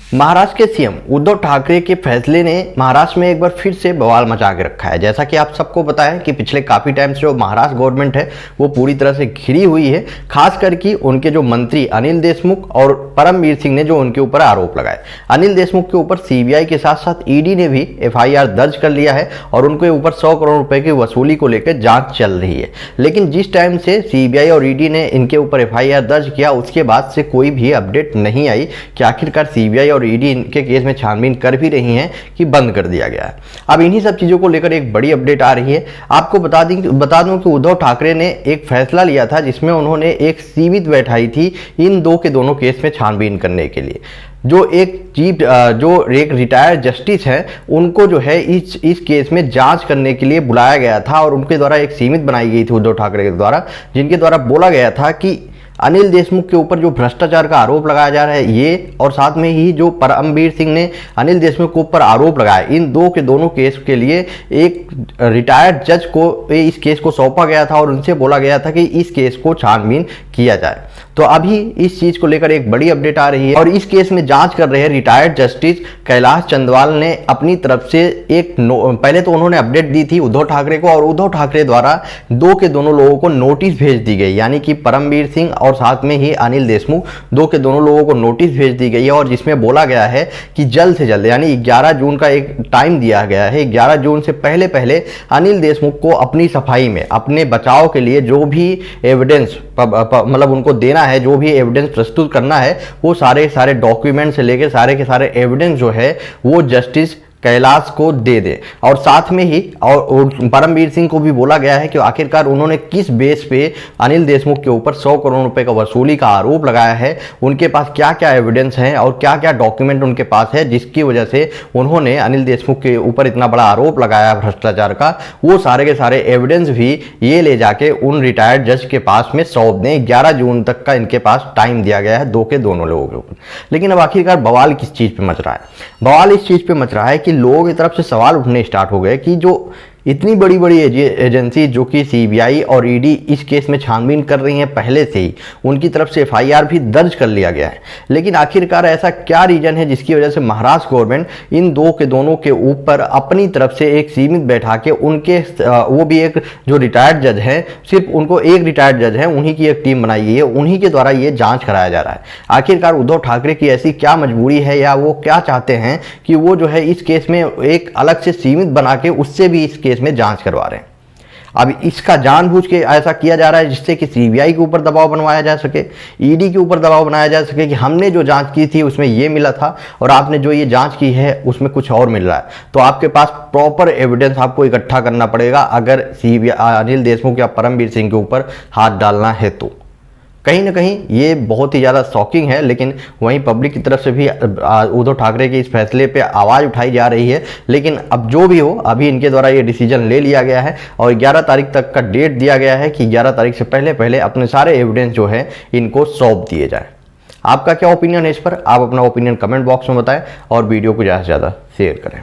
महाराष्ट्र के सीएम उद्धव ठाकरे के फैसले ने महाराष्ट्र में एक बार फिर से बवाल मचा के रखा है। जैसा कि आप सबको पता है कि पिछले काफ़ी टाइम से जो महाराष्ट्र गवर्नमेंट है वो पूरी तरह से घिरी हुई है, खास करके उनके जो मंत्री अनिल देशमुख और परमवीर सिंह ने जो उनके ऊपर आरोप लगाए। अनिल देशमुख के ऊपर सीबीआई के साथ साथ ईडी ने भी एफआईआर दर्ज कर लिया है और उनके ऊपर 100 करोड़ रुपए की वसूली को लेकर जाँच चल रही है। लेकिन जिस टाइम से सीबीआई और ईडी ने इनके ऊपर एफआईआर दर्ज किया उसके बाद से कोई भी अपडेट नहीं आई कि आखिरकार सीबीआई और ईडी इनके केस में छानबीन कर भी रही हैं कि बंद कर दिया गया है। अब इन्हीं सब चीज़ों को लेकर एक बड़ी अपडेट आ रही है। आपको बता दूं कि उद्धव ठाकरे ने एक फैसला लिया था जिसमें उन्होंने एक सीमित बैठाई थी इन दो के दोनों केस में छानबीन करने के लिए। जो एक रिटायर्ड जस्टिस है उनको जो है इस केस में जांच करने के लिए बुलाया गया था और उनके द्वारा एक सीमित बनाई गई थी उद्धव ठाकरे के द्वारा, जिनके द्वारा बोला गया था कि अनिल देशमुख के ऊपर जो भ्रष्टाचार का आरोप लगाया जा रहा है ये, और साथ में ही जो परमवीर सिंह ने अनिल देशमुख के ऊपर आरोप लगाया, इन दो के दोनों केस के लिए एक रिटायर्ड जज को इस केस को सौंपा गया था और उनसे बोला गया था कि इस केस को छानबीन किया जाए। तो अभी इस चीज को लेकर एक बड़ी अपडेट आ रही है और इस केस में जांच कर रहे रिटायर्ड जस्टिस कैलाश चंदवाल ने अपनी तरफ से पहले तो उन्होंने अपडेट दी थी उद्धव ठाकरे को, और उद्धव ठाकरे द्वारा दो के दोनों लोगों को नोटिस भेज दी गई, यानी कि परमवीर सिंह और साथ में ही अनिल देशमुख, दो के दोनों लोगों को नोटिस भेज दी गई है और जिसमें बोला गया है कि जल्द से जल्द यानी 11 जून का एक टाइम दिया गया है। 11 जून से पहले पहले अनिल देशमुख को अपनी सफाई में अपने बचाव के लिए जो भी एविडेंस मतलब उनको देना है, जो भी एविडेंस प्रस्तुत करना है, वो सारे डॉक्यूमेंट से लेके सारे के सारे एविडेंस जो है वो जस्टिस कैलाश को दे दे। और साथ में ही और परमवीर सिंह को भी बोला गया है कि आखिरकार उन्होंने किस बेस पे अनिल देशमुख के ऊपर 100 करोड़ रुपए का वसूली का आरोप लगाया है, उनके पास क्या क्या एविडेंस है और क्या क्या डॉक्यूमेंट उनके पास है जिसकी वजह से उन्होंने अनिल देशमुख के ऊपर इतना बड़ा आरोप लगाया भ्रष्टाचार का। वो सारे के सारे एविडेंस भी ये ले जाके उन रिटायर्ड जज के पास में सौंप दें। 11 जून तक का इनके पास टाइम दिया गया है दो के दोनों लोगों के ऊपर। लेकिन अब आखिरकार बवाल किस चीज पे मच रहा है? बवाल इस चीज पे मच रहा है कि लोगों की तरफ से सवाल उठने स्टार्ट हो गए कि जो इतनी बड़ी बड़ी एजेंसी जो कि सीबीआई और ईडी इस केस में छानबीन कर रही हैं पहले से ही, उनकी तरफ से एफआईआर भी दर्ज कर लिया गया है, लेकिन आखिरकार ऐसा क्या रीजन है जिसकी वजह से महाराष्ट्र गवर्नमेंट इन दो के दोनों के ऊपर अपनी तरफ से एक सीमित बैठा के उनके वो भी एक जो रिटायर्ड जज है, सिर्फ उनको एक रिटायर्ड जज है, उन्हीं की एक टीम बनाई गई है, उन्हीं के द्वारा ये जाँच कराया जा रहा है। आखिरकार उद्धव ठाकरे की ऐसी क्या मजबूरी है या वो क्या चाहते हैं कि वो जो है इस केस में एक अलग से सीमित बना के उससे भी इस केस में जांच करवा रहे हैं। अब इसका जानबूझ के ऐसा किया जा रहा है जिससे कि सीबीआई के ऊपर दबाव बनवाया जा सके, ईडी के ऊपर दबाव बनाया जा सके कि हमने जो जांच की थी उसमें ये मिला था और आपने जो ये जांच की है उसमें कुछ और मिल रहा है। तो आपके पास प्रॉपर एविडेंस आपको इकट्ठा करना पड़ेगा अगर सीबीआई अनिल देशमुख या परमवीर सिंह के ऊपर हाथ डालना है तो। कहीं ना कहीं ये बहुत ही ज़्यादा शॉकिंग है, लेकिन वहीं पब्लिक की तरफ से भी उद्धव ठाकरे के इस फैसले पे आवाज़ उठाई जा रही है। लेकिन अब जो भी हो, अभी इनके द्वारा ये डिसीजन ले लिया गया है और 11 तारीख तक का डेट दिया गया है कि 11 तारीख से पहले पहले अपने सारे एविडेंस जो है इनको सौंप दिए जाए। आपका क्या ओपिनियन है इस पर? आप अपना ओपिनियन कमेंट बॉक्स में बताएं और वीडियो को ज़्यादा से ज़्यादा शेयर करें।